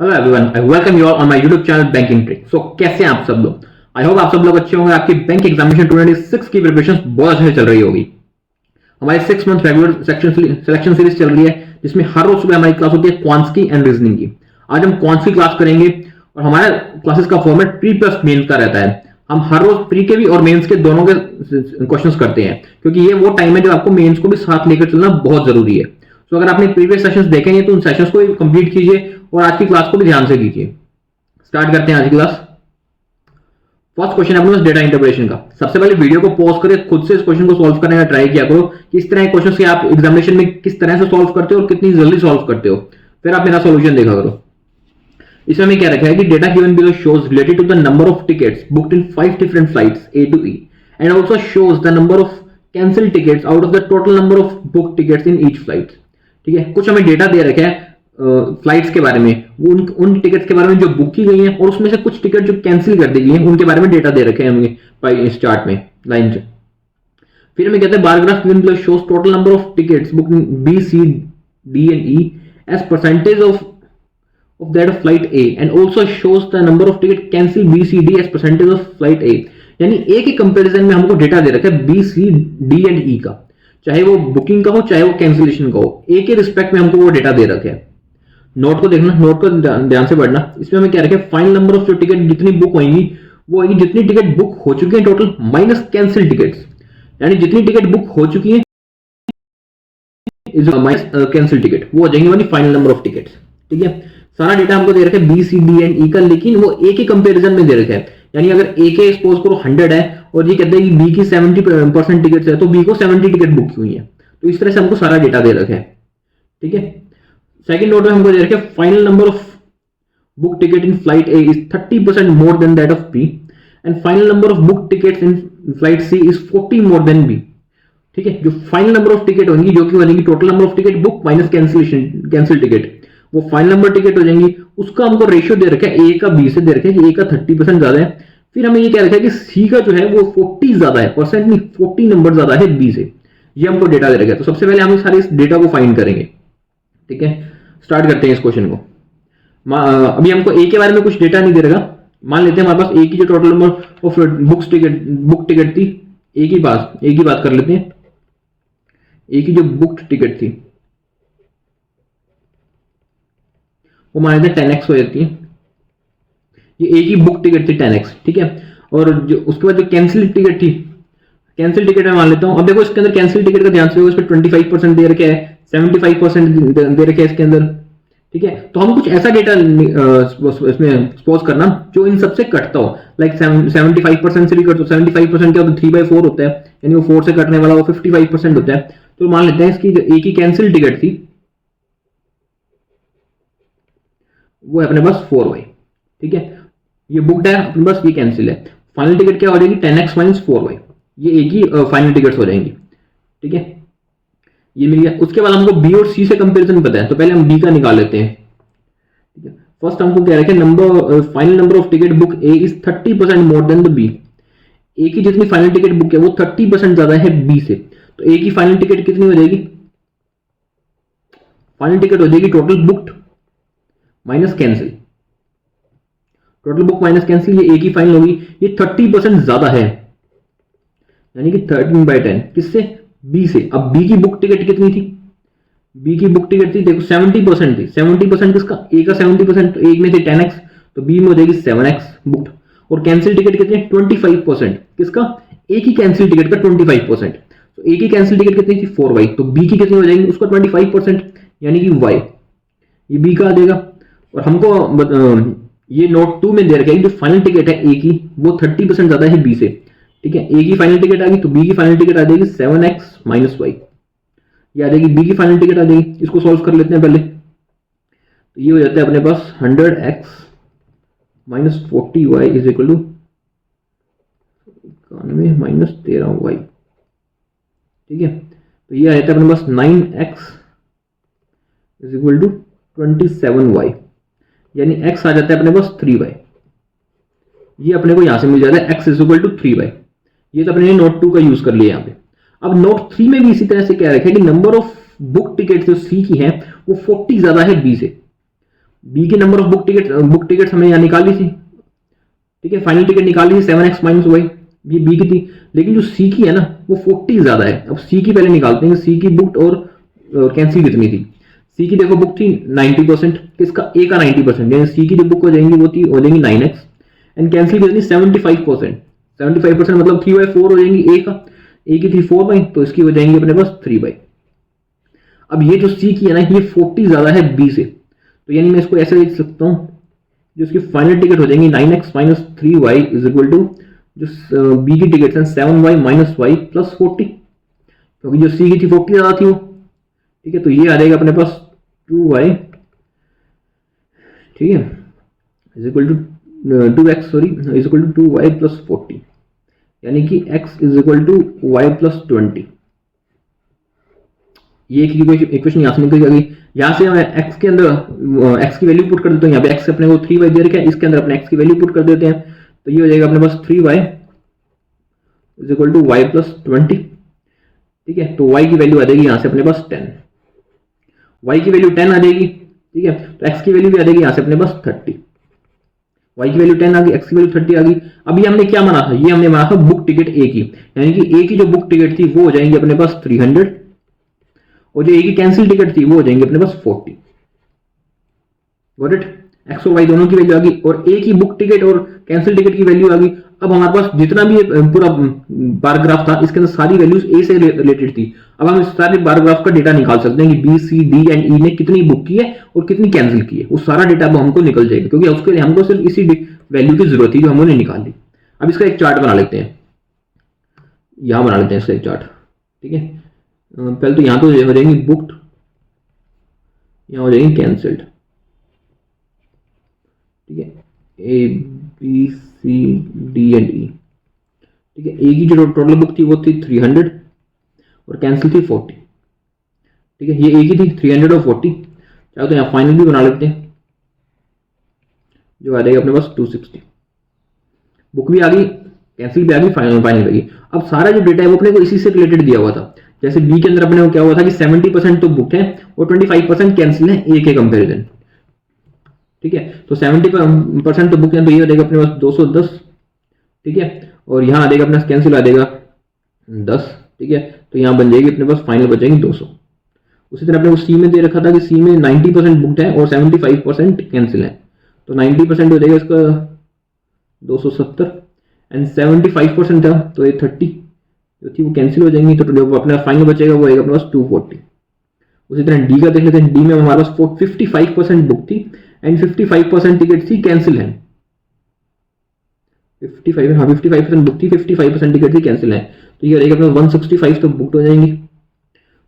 Hello everyone, I welcome you all on my YouTube channel banking trick. So कैसे हैं आप सब लोग? आई होप आप सब लोग अच्छे होंगे। आपकी बैंक एग्जामिनेशन 2026 की प्रिपरेशन बहुत अच्छे से चल रही होगी। हमारी 6 मंथ रेगुलर सिलेक्शन सीरीज चल रही है, जिसमें हर रोज सुबह हमारी क्लास होती है क्वांट्स की एंड रीजनिंग की। आज हम क्वांट्स की क्लास करेंगे और हमारा क्लासेस का फॉर्मेट प्री प्लस मेंस का रहता है। हम हर रोज प्री के भी और मेंस के दोनों के क्वेश्चंस करते हैं, क्योंकि ये वो टाइम है जब आपको मेंस को भी साथ लेकर चलना बहुत जरूरी है। तो अगर आपने प्रीवियस सेशंस देखे हैं तो उन सेशंस को कंप्लीट कीजिए और आज की क्लास को भी ध्यान से कीजिए। स्टार्ट करते हैं आज की क्लास। फर्स्ट क्वेश्चन है अपने पास डेटा इंटरप्रिटेशन का। सबसे पहले वीडियो को पॉज करके खुद से इस क्वेश्चन को सॉल्व करने का ट्राई किया करो कि इस तरह के क्वेश्चन आप एग्जामिनेशन में किस तरह से सॉल्व करते हो और कितनी जल्दी सॉल्व करते हो, फिर आप मेरा सॉल्यूशन देखा करो। इसमें हमें क्या रखा है कि data given below shows related to the number of tickets booked in 5 different flights A to E and also shows the number of cancel tickets out of the total number of book tickets in each flight. ठीक है, कुछ हमें data दे रखा है flights के बारे में, उन टिकट्स के बारे में जो बुक की गई हैं और उसमें से कुछ टिकट जो कैंसिल कर दी गई हैं उनके बारे में डेटा दे रखे हैं हमें इस चार्ट में लाइन से। फिर हमें कहते हैं bar graph given below shows total number of tickets booked in B, C, D and E as percentage of that of flight A and also shows the number of ticket cancel B, C, D as percentage of flight A। यानी A के comparison में हमको data दे रखा है B, C, D and E का, चाहे वो booking का हो चाहे वो कैंसिलेशन का हो, A के रिस्पेक्ट में हमको वो डेटा दे रखे हैं। नोट को देखना, नोट को ध्यान से पढ़ना। इसमें हमें क्या रखे, फाइनल नंबर ऑफ जो टिकट जितनी बुक होंगी वो होगी जितनी टिकट बुक हो चुकी है टोटल माइनस कैंसिल टिकट्स, यानी जितनी टिकट बुक हो चुकी है माइनस कैंसिल टिकट, वो हो जाएंगी फाइनल नंबर ऑफ टिकट्स। ठीक है, सारा डेटा हमको दे रखा है B, C, D and E का, लेकिन वो A के कंपैरिजन में दे रखा है। यानी अगर A के सपोज करो 100 है और ये कहते हैं कि B की 70% टिकट्स है, तो B को 70 टिकट बुक हुई है। तो इस तरह से हमको सारा डेटा दे रखा है। ठीक है, सेकंड नोट में हमको दे रखा है final number of book ticket in flight A is 30% more than that of B and final number of book tickets in flight C is 40 more than B। ठीक है, जो फाइनल नंबर ऑफ टिकट होंगी जो कि बनेगी total number of ticket book minus cancel ticket, वो final number ticket हो जाएंगी। उसका हमको रेशियो दे रखा है A का B से दे रखा है कि A का 30% ज्यादा है। फिर हमें ये क्या रखा है कि C का जो है वो 40 ज्यादा है, परसेंट नहीं 40 नंबर ज्यादा है B से। ये हमको डेटा दे रखा है। तो सबसे पहले हम सारे इस डेटा को फाइंड करेंगे। ठीक है, स्टार्ट करते हैं इस क्वेश्चन को। अभी हमको A के बारे में कुछ डेटा नहीं दे रखा। मान लेते हैं हमारे पास A की जो total number of book ticket थी, A की बात कर लेते हैं। A की जो बुक टिकट थी वो मान लेते हैं 10x हो जाती है। ये A की बुक टिकट थी 10x। ठीक है, और जो उसके बाद जो कैंसिल टिकट थी, कैंसिल टिकट में मान लेता हूं। अब देखो इसके अंदर कैंसिल टिकट का ध्यान से देखो, इस पर 25% दे रखा है, 75% दे रखा है इसके अंदर। ठीक है, तो हम कुछ ऐसा डेटा इसमें सपोज करना जो इन सबसे कटता हो, लाइक 75% से भी कट। 75% क्या होता है, 3/4 होता है, यानी वो 4 से कटने वाला वो 55% होता है। तो मान लेते हैं इसकी जो A की कैंसिल टिकट थी वो है अपने पास 4y। ठीक है, ये बुकड है अपने पास, ये कैंसिल है। फाइनल टिकट क्या हो जाएगी 10x माइनस 4y, ये A की फाइनल टिकट्स हो जाएंगी। ठीक है, ये मिल गया। उसके बाद हमको B और C से कंपैरिजन पता है, तो पहले हम B का निकाल लेते हैं। ठीक है, फर्स्ट हमको क्या रखे, final number of ticket book A is 30% more than the B। A की जितनी फाइनल टिकट बुक है वो 30% ज्यादा है B से। तो A की फाइनल टिकट कितनी हो जाएगी, फाइनल टिकट हो जाएगी total booked minus cancel. Total book minus cancel, ये A की फाइनल होगी, ये 30% ज्यादा है, यानी कि 13/10 किससे, B से। अब B की बुक टिकट कितनी थी, B की बुक टिकट थी देखो 70% थी। 70% किसका, A का 70%, तो A में थे 10x, तो B में हो जाएगी 7x बुक्ड। और कैंसिल टिकट कितनी है 25%, किसका, A की कैंसिल टिकट का 25%। तो A की कैंसिल टिकट कितनी थी 4y, तो B की कितनी हो जाएगी, उसका 25%, यानी कि y, ये B का आ जाएगा। और हमको ये नोट 2 में दे रखा है जो फाइनल टिकट है A की वो 30% ज्यादा है B से। ठीक है, A की फाइनल टिकट आ गई तो B की फाइनल टिकट आ जाएगी 7x माइनस y, ये आ जाएगी B की फाइनल टिकट आ जाएगी। इसको सॉल्व कर लेते हैं पहले। तो ये हो जाता है अपने पास 100x minus 40y is equal to 91 minus 13y। ठीक है, तो ये आ जाता है अपने पास 9x is equal to 27y, यानी x आ जाता है अपने पास 3y। ये अपने को यहां से मिल जाता है x is equal to 3y। ये तो अपने ने नोट 2 का यूज कर लिया यहाँ पे। अब नोट 3 में भी इसी तरह से क्या रखा है कि नंबर ऑफ बुक टिकट जो C की है वो 40 ज्यादा है B से। बी की नंबर ऑफ बुक टिकट हमने यहाँ निकाली थी, ठीक है, फाइनल टिकट निकाली थी 7x माइनस वाई, ये बी की थी। लेकिन जो सी की है ना वो 40 ज्यादा है। अब सी की पहले निकालते हैं, सी की बुक और कैंसिल कितनी थी। सी की देखो बुक थी 90%, किसका, ए का 90%, यानी सी की जो बुक हो जाएंगी वो थी हो जाएंगी 9x, एंड कैंसिल कितनी 75%, 75% मतलब 3/4 हो जाएंगी ए का, ए की थी 4/, तो इसकी हो जाएंगी अपने पास 3/। अब ये जो सी की है ना ये 40 ज्यादा है बी से, तो यानी मैं इसको ऐसे लिख सकता हूं, जो इसकी फाइनल टिकट हो जाएंगी 9x minus 3y is equal to जो बी की टिकट है 7y माइनस वाई प्लस 40, क्योंकि जो सी की थी 40 ज्यादा थी वो, ठीक है। तो ये आ जाएगा अपने पास 2y, ठीक है, is equal to 2x sorry is equal to 2y plus 40, यानी कि x is equal to y plus 20। ये इक्वेशन यहां से निकल जाएगी। यहां से मैं x के अंदर x की वैल्यू पुट कर देता हूं, यहाँ पे x अपने को 3y दे रखा है, इसके अंदर अपने x की वैल्यू पुट कर देते हैं, तो ये हो जाएगा अपने पास 3y is equal to y plus 20, ठीक है। तो y की वैल्यू आ जाएगी यहां से अपने पास 10, y की वैल्यू 10 आ जाएगी, ठीक है। तो x की वैल्यू भी आ जाएगी यहां से अपने पास 30, y की वैल्यू 10 आ गई, x की वैल्यू 30 आ गई। अब ये हमने क्या माना था, ये हमने माना था बुक टिकट ए की, यानी कि ए की जो बुक टिकट थी वो हो जाएंगी अपने पास 300, और जो ए की कैंसिल टिकट थी वो हो जाएंगे अपने पास 40। गॉट इट, एक्स और वाई दोनों की वैल्यू आ गई, और ए की बुक टिकट और कैंसिल टिकट की वैल्यू आ गई। अब हमारे पास जितना भी पूरा बार ग्राफ था इसके अंदर सारी वैल्यूज ए से रिलेटेड थी। अब हम इस सारे बार ग्राफ का डेटा निकाल सकते हैं कि बी सी डी एंड ई ने कितनी बुक की है और कितनी कैंसिल की है, वो सारा डेटा अब हमको निकल जाएगा, क्योंकि उसके लिए हमको सिर्फ इसी वैल्यू की जरूरत थी जो हमने निकाल ली। अब इसका एक चार्ट बना लेते हैं, यहां बना लेते हैं इसका एक चार्ट, ठीक है। पहले तो यहां तो हो जाएंगी बुक्ड, यहां हो जाएंगी कैंसिल्ड, ठीक है, A B C D and E, ठीक है। ए की जो टोटल बुक थी वो थी 300 और कैंसिल थी 40, ठीक है। ये ए की थी 300 और 40, चाहे तो यहाँ फाइनल भी बना लेते हैं, जो आ जाएगा अपने पास 260, बुक भी आ गई, कैंसिल भी आ गई, फाइनल भी आ गई। अब सारा जो डेटा है वो अपने को इसी से रिलेटेड दिया हुआ था। जैसे बी के अंदर अपने को क्या हुआ था कि 70% तो बुक है और 25% कैंसिल है ए के कंपेरिजन, ठीक है। तो 70% तो बुक है, तो ये आ जाएगा अपने पास 210, ठीक है, और यहाँ आ जाएगा अपने पास कैंसिल आ जाएगा 10, ठीक है। तो यहाँ बन जाएगी अपने पास फाइनल बचेंगे 200। उसी तरह अपने को सी में दे रखा था कि सी में 90% बुकड है और 75% कैंसिल है, तो 90% हो जाएगा इसका 270 एंड 75% था तो ये 30 जो थी वो कैंसिल हो जाएंगी, तो जो अपना फाइनल बचेगा वो आएगा अपने पास 240। उसी तरह डी का देख लेते हैं, डी में हमारे पास 55% बुक थी एंड 55% टिकट थी कैंसिल है, 55% बुक थी, 55% टिकट थी कैंसिल है, तो ये रहेगा अपना 165 तो बुक हो जाएंगी,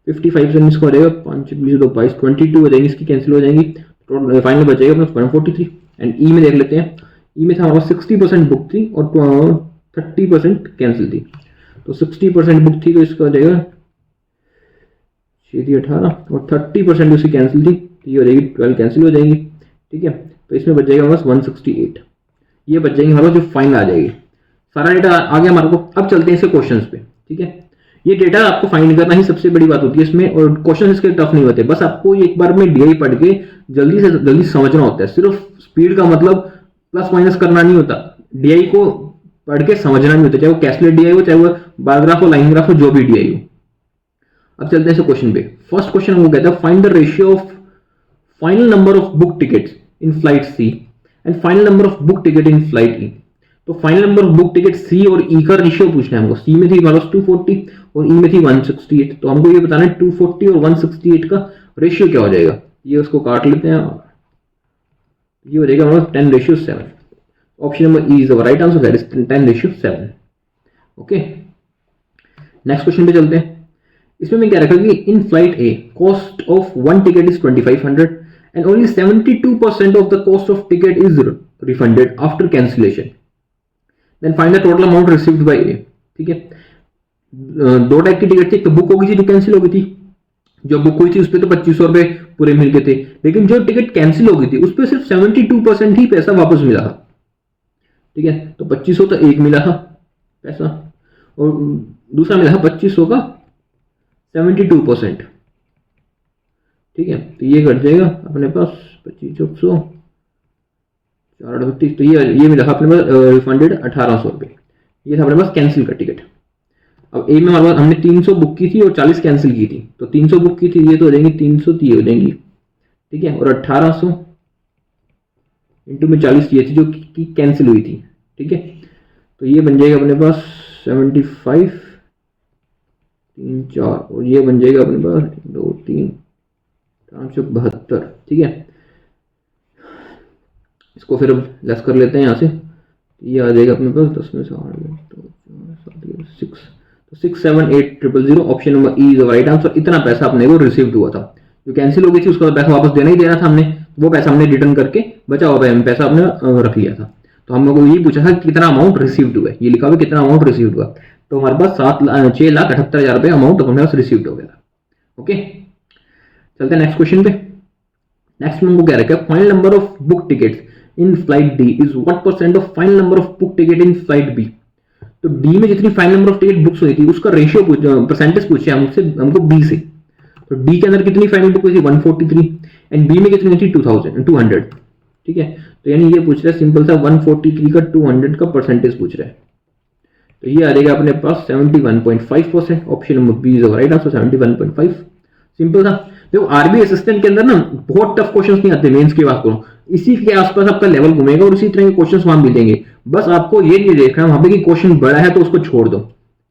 55% इसको हो जाएगा 5 20 2 22 22 हो जाएंगी, इसकी कैंसिल हो जाएंगी, तो फाइनल बचेगा अपना 143। एंड ई में देख लेते हैं, ई में था हमारे 60% बुक थी और 30% कैंसिल थी, तो 60% बुक थी तो इसका हो जाएगा 18 और 30% उसकी कैंसिल थी, तो ये हो जाएगी 12 कैंसिल हो जाएंगी, ठीक है। तो इसमें बच जाएगा हमारे 168, ये बच जाएंगे हमारे जो फाइनल आ जाएगी। सारा डेटा आ गया हमारे को। अब चलते हैं इसके क्वेश्चंस पे, ठीक है। ये डेटा आपको फाइंड करना ही सबसे बड़ी बात होती है इसमें, और क्वेश्चन इसके टफ नहीं होते, बस आपको एक बार में डीआई पढ़ के जल्दी से जल्दी समझना होता है। सिर्फ स्पीड का मतलब प्लस माइनस करना नहीं होता, डीआई को पढ़ के समझना नहीं होता, चाहे वो कैस्लेट डीआई हो, चाहे वो बार ग्राफ हो, लाइन ग्राफ हो, जो भी डीआई हो। अब चलते हैं क्वेश्चन पे। फर्स्ट क्वेश्चन वो कहता है find the ratio of final number of book tickets in flight C and final number of book ticket in flight E. तो final number of book ticket C और ई का ratio पूछना है हमको। सी में थी हमारे पास 240 और ई में थी 168, तो हमको ये बताना है 240 और 168 का रेशियो क्या हो जाएगा। ये उसको काट लेते हैं, ये हो जाएगा हमारा 10:7। Option number E is the right answer, that is 10:7। Okay, next question पे चलते हैं। इसमें मैं क्या रखा कि in flight A cost of one ticket is 2500 and only 72% of the cost of ticket is refunded after cancellation, then find the total amount received by A. ठीक है, दो टाइप की टिकट थी, तो बुक हो गई थी जो कैंसिल हो गई थी, जो बुक हुई थी उस पर तो 2500 रुपए पूरे मिल गए थे, लेकिन जो टिकट कैंसिल हो गई थी उस पर सिर्फ 72% ही पैसा वापस मिला था। ठीक है, तो 2500 तो एक मिला था पैसा और दूसरा मिला था 2500 का 72%। ठीक है। तो ये कट जाएगा अपने पास 25,400 438, तो ये मिला था अपने पास रिफंडेड 1800 रुपये। ये था अपने पास कैंसिल का टिकट। अब ए में हमारे पास हमने 300 बुक की थी और 40 कैंसिल की थी, तो 300 बुक की थी, ये तो हो जाएंगी 300, तो ये हो जाएंगी, ठीक है। और 1800 इंटू में 40 ये थी जो कि कैंसिल हुई थी, ठीक है। तो ये बन जाएगा अपने पास 75 3 4, और ये बन जाएगा अपने पास 2 3 572, ठीक है। इसको फिर अब लेस कर लेते हैं यहाँ से, ये आ जाएगा अपने पास 10 में से 8 6, तो 678,000 option number E is right answer. इतना पैसा अपने को रिसीव्ड हुआ था, जो कैंसिल हो गई थी उसका पैसा वापस देना ही देना था हमने, वो पैसा हमने रिटर्न करके बचा हुआ पैसा हमने रख लिया था। तो हम लोग को ये पूछा था कितना अमाउंट रिसीव्ड हुआ है, ये लिखा हुआ कितना अमाउंट रिसीव्ड हुआ, तो हमारे पास 6,78,000 रुपये अमाउंट हमारे पास रिसीव्ड हो गया था। ओके, चलते हैं नेक्स्ट क्वेश्चन पे। नेक्स्ट में हमको क्या रखा है, final number of book tickets in flight D is what percent of final number of book ticket in flight B. तो डी में जितनी final number of ticket books हुई थी उसका रेशियो परसेंटेज पूछे हमको बी से। तो डी के अंदर कितनी फाइनल बुक हुई थी 143, एंड बी में कितनी थी 200, ठीक है। तो यानी ये पूछ रहा है सिंपल सा 143 का 200 का परसेंटेज पूछ रहा है। तो ये आ जाएगा अपने पास 71.5%, option number B is right answer 71.5। Simple था। देखो आरबी असिस्टेंट के अंदर ना बहुत टफ क्वेश्चंस नहीं आते, मेंस की बात करो, इसी के आसपास आपका लेवल घूमेगा और इसी तरह के क्वेश्चंस वहां मिलेंगे। बस आपको ये नहीं देखना वहां पे कि क्वेश्चन बड़ा है तो उसको छोड़ दो,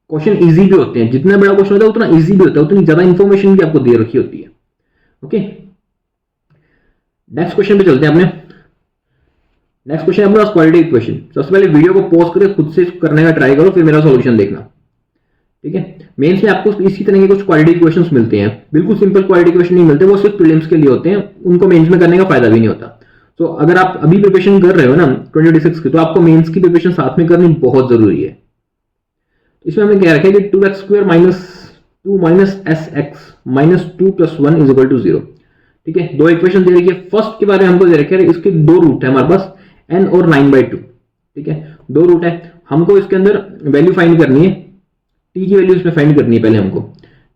क्वेश्चन इजी भी होते हैं, जितना बड़ा क्वेश्चन होता है उतना इजी भी होता है, उतनी ज्यादा इंफॉर्मेशन भी आपको दे रखी होती है। ओके, नेक्स्ट क्वेश्चन पे चलते हैं अपने। नेक्स्ट क्वेश्चन अपने पास क्वालिटी इक्वेशन। सबसे पहले वीडियो को पॉज करके खुद से करने का ट्राई करो, फिर मेरा सॉल्यूशन देखना, ठीक है। मेंस में आपको इसी तरह के कुछ क्वालिटी इक्वेशंस मिलते हैं, बिल्कुल सिंपल क्वालिटी इक्वेशन नहीं मिलते, वो सिर्फ प्रीलिम्स के लिए होते हैं, उनको मेंस में करने का फायदा भी नहीं होता। तो अगर आप अभी प्रिपरेशन कर रहे हो ना 2026 की, तो आपको मेंस की प्रिपरेशन साथ में करनी बहुत जरूरी है। इसमें हमें क्या रखा है कि 2x² minus 2 minus S minus 2 plus 1 is equal to 0, ठीक है। दो इक्वेशन दे रखी है। फर्स्ट के बारे में हमको दे रखे है, इसके दो रूट है हमारे पास n और 9/2, ठीक है, दो रूट है। हमको इसके अंदर वैल्यू फाइंड करनी है, t की वैल्यू इसमें फाइंड करनी है पहले हमको,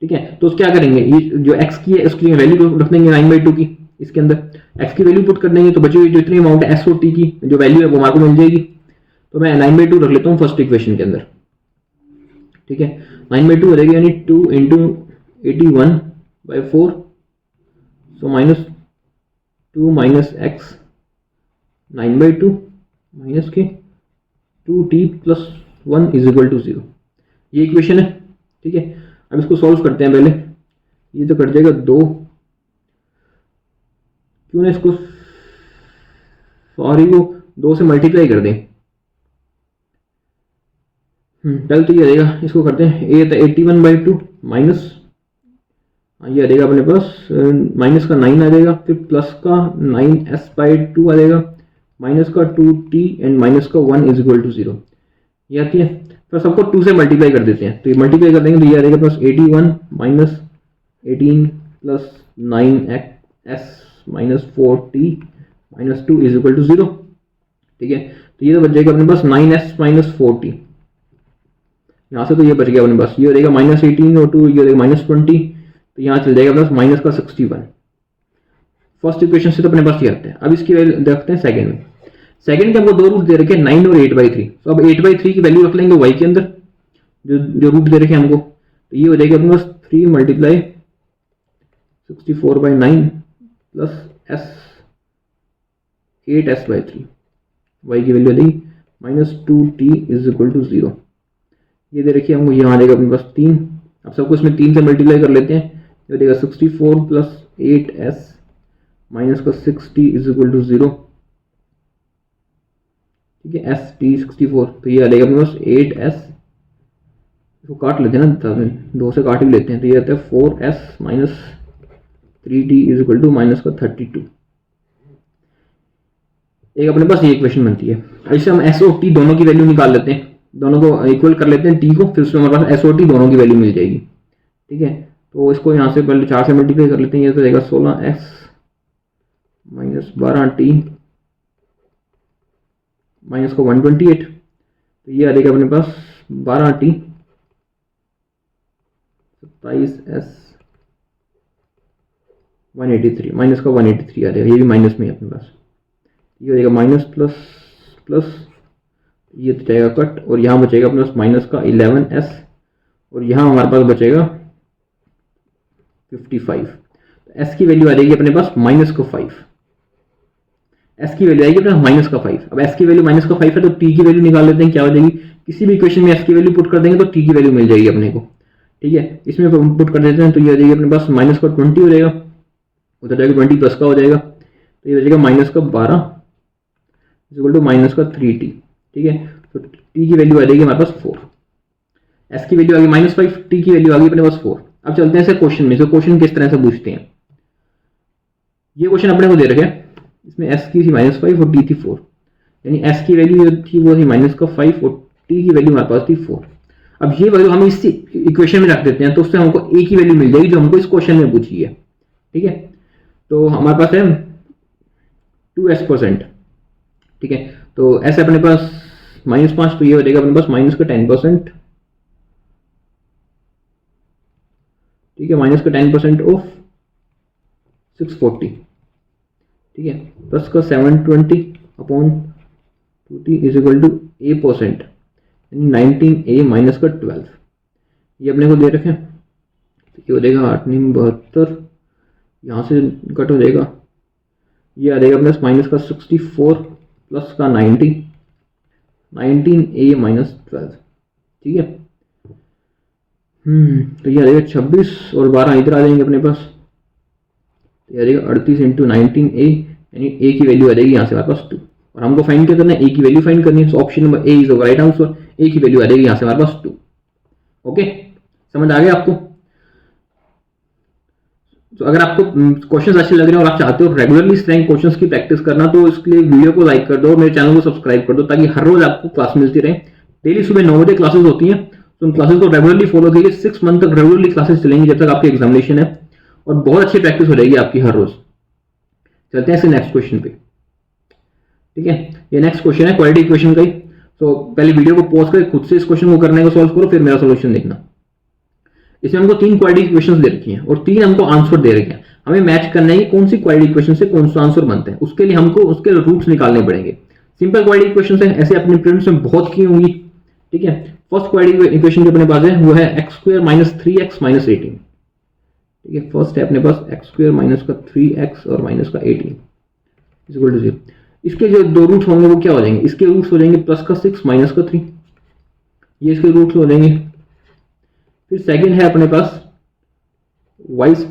ठीक है। तो क्या करेंगे, ये जो x की है उसकी वैल्यू रख देंगे 9/2 की, इसके अंदर x की वैल्यू पुट कर देंगे, तो बची हुई जो इतनी अमाउंट है s और t की जो वैल्यू है वो हमारे को मिल जाएगी। तो मैं 9/2 रख लेता हूँ फर्स्ट इक्वेशन के अंदर, ठीक है। 9/2 हो जाएगी यानी 2 into 81/4, so minus 2 minus x 9/2 minus के 2t plus 1 is equal to 0, ये इक्वेशन है, ठीक है। अब इसको सॉल्व करते हैं पहले। ये तो कट जाएगा 2, क्यों ना इसको सॉरी को 2 से मल्टीप्लाई कर दें। पहले तो ये आ जाएगा, इसको करते हैं। ए था 81/2 माइनस, ये आ जाएगा अपने पास माइनस का 9 आ जाएगा, फिर प्लस का 9s/2 आ जाएगा, माइनस का 2t एंड माइनस का 1 इज इक्वल टू 0, ये आती है। तो सबको 2 से मल्टीप्लाई कर देते हैं, तो ये मल्टीप्लाई कर देंगे तो ये आ जाएगा plus 81 minus 18 plus 9s minus 4t minus 2 is equal to 0, ठीक है। तो ये तो बच जाएगा अपने पास 9s माइनस 4t, यहाँ से तो ये बच गया अपने पास, ये हो जाएगा माइनस 18 और 2 ये हो जाएगा माइनस 20, तो यहाँ चल जाएगा प्लस माइनस का 61। फर्स्ट इक्वेशन से तो अपने पास ये आता है। अब इसकी वैल्यू देखते हैं सेकंड में। सेकंड के हमको दो रूट दे रखे हैं 9 और 8/3, तो अब 8/3 की वैल्यू रख लेंगे y के अंदर, जो रूट दे रखे हैं हमको, तो ये हो जाएगा अपने पास 3 multiply 64/9 plus s 8s/3, y की वैल्यू आ जाएगी minus 2t is equal to 0, ये दे रखिए हमको, यहाँ आ जाएगा अपने पास 3। अब सबको इसमें 3 से मल्टीप्लाई कर लेते हैं, ये देगा 64 प्लस 8s माइनस का 6t इज इक्वल टू 0, ठीक है, एस टी 64, तो ये आ जाएगा अपने पास 8s, इसको काट लेते हैं ना, 2 से काट ही लेते हैं, तो ये आता है 4s minus 3t is equal to minus का 32। एक अपने पास ये इक्वेशन बनती है। ऐसे हम एस और टी दोनों की वैल्यू निकाल लेते हैं, दोनों को इक्वल कर लेते हैं टी को, फिर उसमें हमारे पास एस और टी दोनों की वैल्यू मिल जाएगी, ठीक है। तो इसको यहाँ से पहले 4 से मल्टीप्लाई कर लेते हैं, ये तो जाएगा 16s माइनस 12t माइनस का 128, तो ये आ जाएगा अपने पास 12t 27s 183 माइनस का 183 आ जाएगा, ये भी माइनस में है अपने पास, ये हो जाएगा माइनस प्लस प्लस, ये तो जाएगा कट, और यहाँ बचेगा अपने पास माइनस का 11s, और यहाँ हमारे पास बचेगा 55। तो एस की वैल्यू आ जाएगी अपने पास माइनस का 5, एस की वैल्यू आएगी अपने माइनस का 5। अब एस की वैल्यू माइनस का 5 है तो टी की वैल्यू निकाल लेते हैं, क्या हो जाएगी, किसी भी इक्वेशन में एस की वैल्यू पुट कर देंगे तो टी की वैल्यू मिल जाएगी अपने को, ठीक है। इसमें पुट कर देते हैं तो ये हो जाएगी अपने पास माइनस का 20 हो जाएगा, उधर जाएगा 20 प्लस का हो जाएगा, तो ये हो जाएगा माइनस का 12 इक्वल टू माइनस का 3t, ठीक है। तो टी की वैल्यू आ जाएगी हमारे पास 4, एस की वैल्यू आ गई माइनस 5, टी की वैल्यू आ गई अपने पास 4। अब चलते हैं क्वेश्चन में, क्वेश्चन किस तरह से पूछते हैं। ये क्वेश्चन अपने को दे रखे हैं, इसमें एस की थी माइनस 5 और टी थी 4, यानी एस की वैल्यू थी वो थी माइनस का 5 और टी की वैल्यू हमारे पास थी 4। अब ये वैल्यू हम इस इक्वेशन में रख देते हैं तो उससे हमको ए की वैल्यू मिल जाएगी जो हमको इस क्वेश्चन में पूछी है, ठीक है। तो हमारे पास है 2s%, ठीक है। तो ऐसे अपने पास -5, तो ये हो जाएगा अपने पास माइनस का 10%, ठीक है, माइनस का 10% ऑफ 640, ठीक है, प्लस का 720 upon 2t is equal to a%, यानी 19a माइनस का 12, ये अपने को दे रखे हैं। तो ये हो जाएगा 8 9 72, यहाँ से कट हो जाएगा, ये आ जाएगा अपने माइनस का 64 प्लस का 90, 19a माइनस 12, ठीक है। तो ये आ जाएगा 26 और 12 इधर आ जाएंगे अपने पास, तो ये आ जाएगा 38 इंटू 19a, यानी a की वैल्यू आ जाएगी यहाँ से हमारे पास 2, और हमको फाइंड क्या करना है, a की वैल्यू फाइंड करनी है। सो option number A is the right answer, a की वैल्यू आ जाएगी यहाँ से हमारे पास 2। ओके, समझ आ गया आपको। तो अगर आपको क्वेश्चंस अच्छे लग रहे हैं और आप चाहते हो रेगुलरली इस तरह के क्वेश्चंस की प्रैक्टिस करना, तो इसके लिए वीडियो को लाइक कर दो और मेरे चैनल को सब्सक्राइब कर दो, ताकि हर रोज आपको क्लास मिलती रहे। डेली सुबह 9 बजे क्लासेस होती हैं, तो उन क्लासेस को रेगुलरली फॉलो कीजिए। 6 मंथ तक रेगुलरली क्लासेस चलेंगी जब तक आपकी एग्जामिनेशन है, और बहुत अच्छी प्रैक्टिस हो जाएगी आपकी हर रोज। चलते हैं इसके नेक्स्ट क्वेश्चन पे, ठीक है। ये नेक्स्ट क्वेश्चन है क्वाड्रेटिक इक्वेशन का ही। तो पहले वीडियो को पॉज करके खुद से इस क्वेश्चन को करने को सॉल्व करो, फिर मेरा सोल्यूशन देखना। इसमें हमको 3 क्वाड्रेटिक इक्वेशंस दे रखी हैं और 3 हमको आंसर दे रखे हैं। हमें मैच करना है कि कौन सी क्वाड्रेटिक इक्वेशन से कौन सा आंसर बनता है। उसके लिए हमको उसके रूट्स निकालने पड़ेंगे। सिंपल क्वाड्रेटिक इक्वेशन है, ऐसे अपने प्रिलिम्स में बहुत की होंगी, ठीक है। फर्स्ट क्वाड्रेटिक इक्वेशन जो अपने पास है वो है x² - 3x - 18, ठीक है। फर्स्ट है अपने पास x² - 3x और माइनस का 18 इज इक्वल टू 0। इसके जो दो रूट्स होंगे वो क्या हो जाएंगे, इसके रूट्स हो जाएंगे +6 - 3, ये इसके रूट्स हो जाएंगे। फिर सेकंड है अपने पास y² -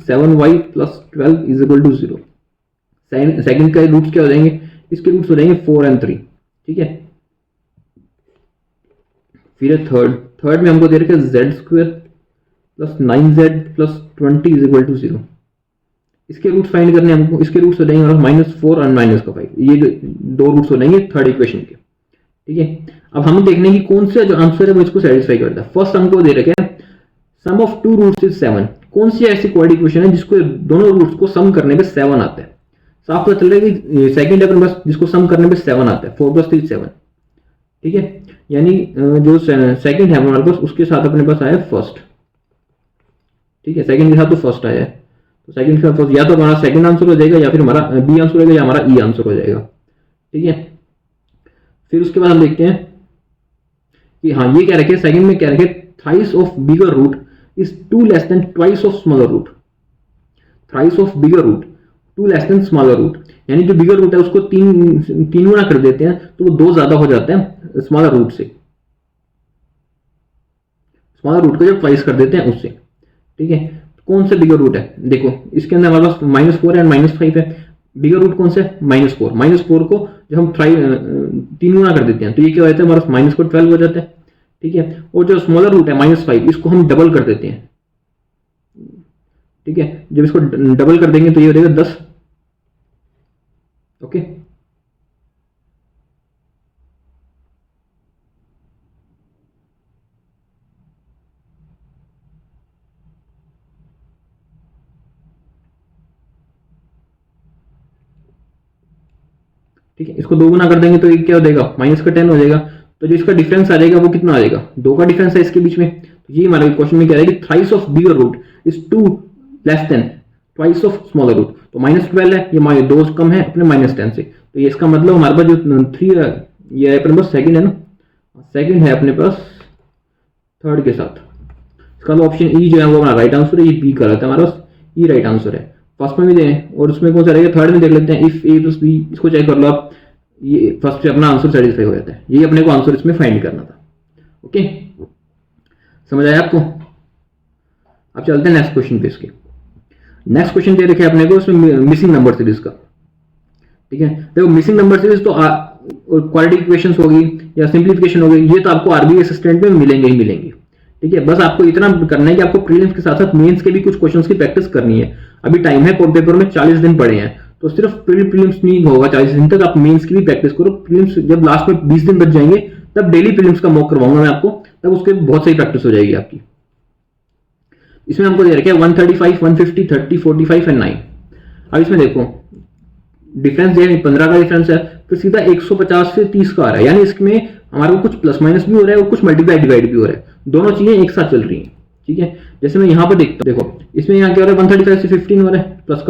7y + 12 is equal to 0। Second का रूट्स क्या हो जाएंगे, इसके रूट्स हो जाएंगे 4 और 3, ठीक है। फिर है थर्ड में हमको दे रखा है z² + 9z + 20 is equal to 0। इसके रूट्स फाइंड करने हमको, इसके रूट्स हो जाएंगे -4 और -5। ये दो रूट्स हो जाएंगे थर्ड इक्वेशन के, ठीक है। अब हम देखने की कौन सा जो आंसर है वो इसको सेटिस्फाई करता है। फर्स्ट हमको दे रखे हैं सम ऑफ 2 रूट्स इज 7। कौन सी ऐसी क्वाड्रेटिक इक्वेशन है जिसको दोनों रूट्स को सम करने पे 7 आता है। साफ पता चल रहा है कि सेकंड है अपने पास जिसको सम करने पे 7 आता है, 4 + 3 7, ठीक है। यानी जो सेकंड है हमारे पास उसके साथ अपने पास आया फर्स्ट, ठीक है। सेकंड के साथ तो फर्स्ट आया है, तो सेकंड के साथ फर्स्ट, या तो हमारा सेकंड आंसर हो जाएगा या फिर हमारा बी आंसर हो जाएगा या हमारा ई आंसर हो जाएगा, ठीक है। फिर उसके बाद हम देखते हैं कि हाँ ये क्या रखे, सेकंड में क्या रखे, thrice of bigger root is 2 less than twice of smaller root. Thrice of bigger root 2 less than smaller root, यानी जो बिगर रूट है उसको 3 गुना कर देते हैं तो वो 2 ज्यादा हो जाता है स्मॉलर रूट से। स्मॉलर रूट को जब ट्वाइस कर देते हैं उससे, ठीक है। कौन सा बिगर रूट है, देखो इसके अंदर हमारे पास -4 एंड -5 है। बिगर रूट कौन सा है, -4। -4 को जब हम 3 गुना कर देते हैं तो ये क्या हो जाता है हमारा -12 हो जाता है, ठीक है। और जो स्मॉलर रूट है -5, इसको हम डबल कर देते हैं, ठीक है। जब इसको डबल कर देंगे तो ये हो जाएगा 10, ओके। ठीक है, इसको 2 गुना कर देंगे तो ये क्या हो जाएगा -10 हो जाएगा। तो जो इसका डिफरेंस आ जाएगा वो कितना आ जाएगा, 2 का डिफरेंस है इसके बीच में। तो ये हमारे क्वेश्चन में क्या है कि thrice of bigger root is 2 less than twice of smaller root, तो -12 है, ये 2 कम है अपने -10 से, तो ये इसका मतलब हमारे पास जो 3 है ये अपने पास सेकंड है ना, सेकंड है अपने पास थर्ड के साथ, इसका तो ऑप्शन ई जो है वो हमारा राइट आंसर है, ये बी का रहता है हमारे पास, ई राइट आंसर है। फर्स्ट में भी दें और उसमें कौन सा रहेगा, थर्ड में देख लेते हैं, इफ ए प्लस बी, इसको चेक कर लो आप, ये फर्स्ट से अपना आंसर सेटिस्फाई हो जाता है, यही अपने को आंसर इसमें फाइंड करना था। ओके, समझ आया आपको? अब चलते हैं नेक्स्ट क्वेश्चन पे। इसके नेक्स्ट क्वेश्चन दे रखे अपने को, इसमें मिसिंग नंबर सीरीज का। ठीक है, देखो मिसिंग नंबर सीरीज तो क्वालिटी इक्वेशंस होगी या सिंप्लीफिकेशन होगी, ये तो आपको आरबीआई असिस्टेंट में मिलेंगे ही मिलेंगे। ठीक है, बस आपको इतना करना है कि आपको प्रीलिम्स के साथ साथ मेंस के भी कुछ क्वेश्चंस की प्रैक्टिस करनी है। अभी टाइम है, पेपर में 40 दिन पड़े हैं, तो सिर्फ प्रीलिम्स नहीं होगा 40 दिन तक, आप मेंस की भी प्रैक्टिस करो। प्रीलिम्स जब लास्ट में 20 दिन बच जाएंगे तब डेली प्रीलिम्स का मॉक करवाऊंगा मैं आपको, तब उसके बहुत सही प्रैक्टिस हो जाएगी आपकी। इसमें हमको दे रखा है 135, 150, 30, 45 एंड 9। अब इसमें देखो डिफरेंस दे 15 का डिफरेंस है, फिर सीधा 150 से 30 का आ रहा है, यानी इसमें हमारे को कुछ प्लस माइनस भी हो रहा है और कुछ मल्टीप्लाई डिवाइड भी हो रहा है, दोनों चीजें एक साथ चल रही हैं। ठीक है, जैसे मैं यहाँ पर देखता हूँ, देखो इसमें यहाँ क्या हो रहा है, 135 से 15 हो रहा है, प्लस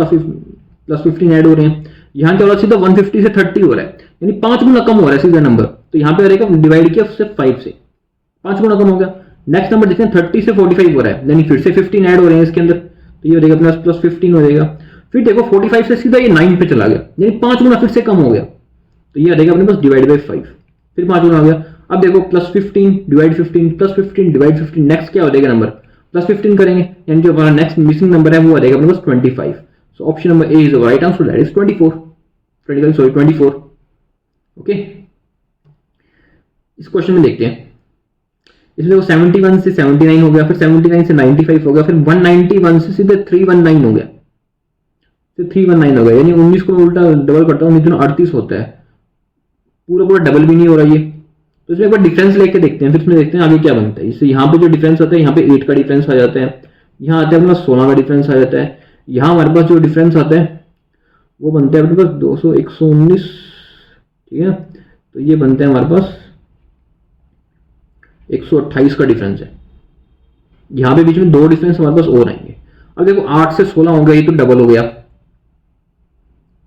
15 ऐड हो रहे हैं, यहाँ क्या हो रहा है सीधा 150 से 30 हो रहा है, यानी 5 गुना कम हो रहा है सीधा नंबर, तो यहाँ पे रहेगा डिवाइड किया सिर्फ 5 से, 5 गुना कम हो गया। नेक्स्ट नंबर देखते हैं 30 से 45 हो रहा है, यानी फिर से 15 ऐड हो रहे हैं इसके अंदर, तो ये हो जाएगा प्लस 15 हो जाएगा। फिर देखो 45 से सीधा ये 9 पे चला गया, यानी 5 गुना फिर से कम हो गया, तो ये आ जाएगा अपने पास डिवाइड बाई 5, फिर 5 गुना हो गया। अब देखो plus 15 divide 15 plus 15 divide 15, next क्या हो जाएगा नंबर, प्लस 15 करेंगे, यानी जो हमारा नेक्स्ट मिसिंग नंबर है वो आ जाएगा अपने पास 25। सो option number A is the right answer, that is 24। Okay, इस क्वेश्चन में देखते हैं, इसलिए वो 71 से 79 हो गया, फिर 79 से 95 हो गया, फिर 191 से सीधे 319 हो गया, फिर 319 हो गया, यानी 19 को उल्टा डबल करता हूँ, 38 होता है, पूरा डबल भी नहीं हो रहा ये। तो इसमें एक बार डिफरेंस लेके देखते हैं, फिर इसमें देखते हैं आगे क्या बनता है। इससे यहाँ पे जो डिफरेंस आता है, यहाँ पे 8 का डिफरेंस आ जाता है, यहाँ आता है अपना 16 का डिफरेंस आ जाता है, यहाँ हमारे पास जो डिफरेंस आता है वो बनता है अपने पास 200 119। ठीक है, तो ये बनता है हमारे पास 128 का डिफरेंस है, यहाँ पे बीच में 2 डिफरेंस हमारे पास और आएंगे। अब देखो 8 से 16 हो गया, ये तो डबल हो गया।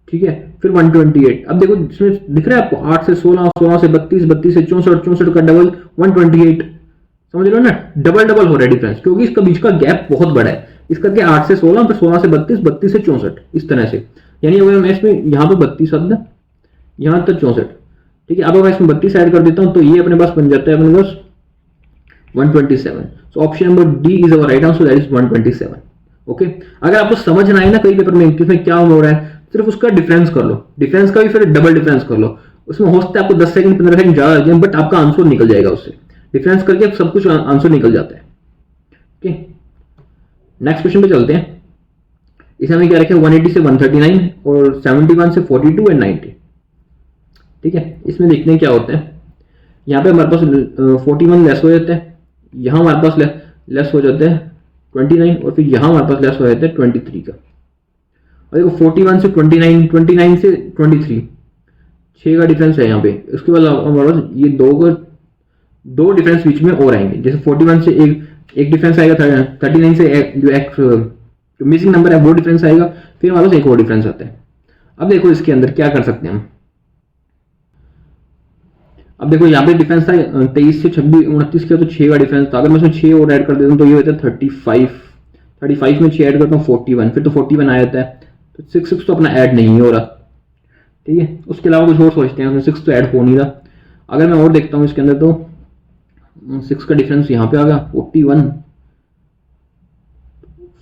ठीक है, फिर 128, अब देखो इसमें दिख रहा है आपको 8 से 16, 16 से 32, 32 से 64, 64 का डबल 128, समझ लो ना, डबल हो रहा है डिफरेंस, क्योंकि इसका बीच का गैप बहुत बड़ा है। इस करके 8 से 16, फिर 16 से 32, 32 से 64, इस तरह से, यानी अगर मैं इसमें यहाँ पे 32 आता है, यहाँ तक 64। ठीक है, अब मैं इसमें 32 ऐड कर देता हूँ, तो ये अपने पास बन जाता है अपने पास 127। सो option number D is our right answer, that is 127। Okay, अगर आपको समझ ना आए ना कई पेपर में किसमें क्या हो रहा है, सिर्फ उसका डिफरेंस कर लो, डिफरेंस का भी फिर डबल डिफरेंस कर लो, उसमें हो सकता है आपको 10 सेकंड 15 सेकंड ज्यादा लगे, बट आपका आंसर निकल जाएगा उससे, डिफरेंस करके सब कुछ आंसर निकल जाता है। ओके, नेक्स्ट क्वेश्चन पे चलते हैं। इसमें हमें क्या रखे 180 से 139 और 71 से 42 एंड 90। ठीक है, इसमें देखते हैं क्या होता है। यहाँ पे हमारे पास 41 लेस हो जाता है, यहाँ हमारे पास लेस हो जाता है 29, और फिर यहाँ हमारे पास लेस हो जाता है 23 का। और देखो 41 से 29, 29 से 23, 6 का डिफरेंस है यहाँ पे। उसके बाद हमारे पास ये दो डिफरेंस बीच में और आएंगे, जैसे 41 से एक डिफरेंस आएगा, 39 से जो मिसिंग नंबर है वो डिफरेंस आएगा, फिर हमारे पास एक और डिफरेंस आता है। अब देखो इसके अंदर क्या कर सकते हैं हम। अब देखो यहाँ पे डिफरेंस था 23 से 26 29 का, तो 6 का डिफरेंस था। अगर मैं इसमें 6 और ऐड कर देता हूँ तो ये होता है 35 में 6 ऐड करता हूँ 41, फिर तो 41 आ जाता है, तो 6 तो अपना ऐड नहीं हो रहा। ठीक है, उसके अलावा कुछ और सोचते हैं, उसमें 6 तो ऐड हो नहीं रहा। अगर मैं और देखता हूँ इसके अंदर, तो 6 का डिफरेंस यहाँ पे आ गया 41,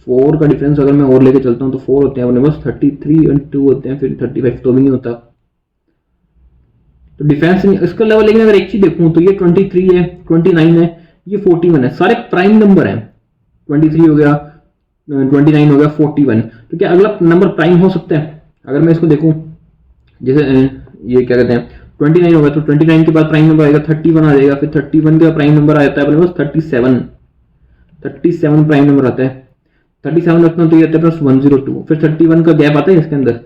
4 का डिफरेंस अगर मैं और लेके चलता हूँ तो 4 होते हैं अपने पास, 33 और 2 होते हैं, फिर 35 तो भी नहीं होता, तो डिफरेंस इसका लेवल। लेकिन अगर एक चीज देखूं तो ये 23 है, 29 है, ये 41 है, सारे प्राइम नंबर हैं। 23 हो गया, 29 हो गया, 41, तो क्या अगला नंबर प्राइम हो सकता है? अगर मैं इसको देखूं, जैसे ये क्या कहते हैं 29 हो गया, तो 29 के बाद प्राइम नंबर आएगा 31 आ जाएगा, फिर 31 का प्राइम नंबर आता है अपने पास 37 प्राइम नंबर आता है। 37 रखना तो ये आता है प्लस 102, फिर 31 का गैप आता है इसके अंदर,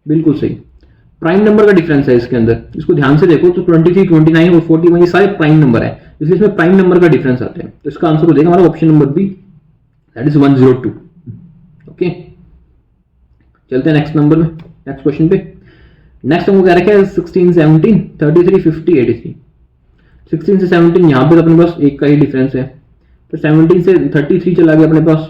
बिल्कुल सही। प्राइम नंबर का डिफरेंस है इसके अंदर, इसको ध्यान से देखो, तो 23, 29 और 41 ये सारे प्राइम नंबर है, इसलिए इसमें प्राइम नंबर का डिफरेंस आता है। तो इसका आंसर हो जाएगा हमारा option number B, that is 102। Okay, चलते हैं नेक्स्ट नंबर में, नेक्स्ट क्वेश्चन पे। नेक्स्ट हमको क्या रखा है 16, 17, 33, 50, 83। 16 से 17 यहाँ पे तो अपने पास एक का ही डिफरेंस है, फिर 17 से 33 चला गया अपने पास,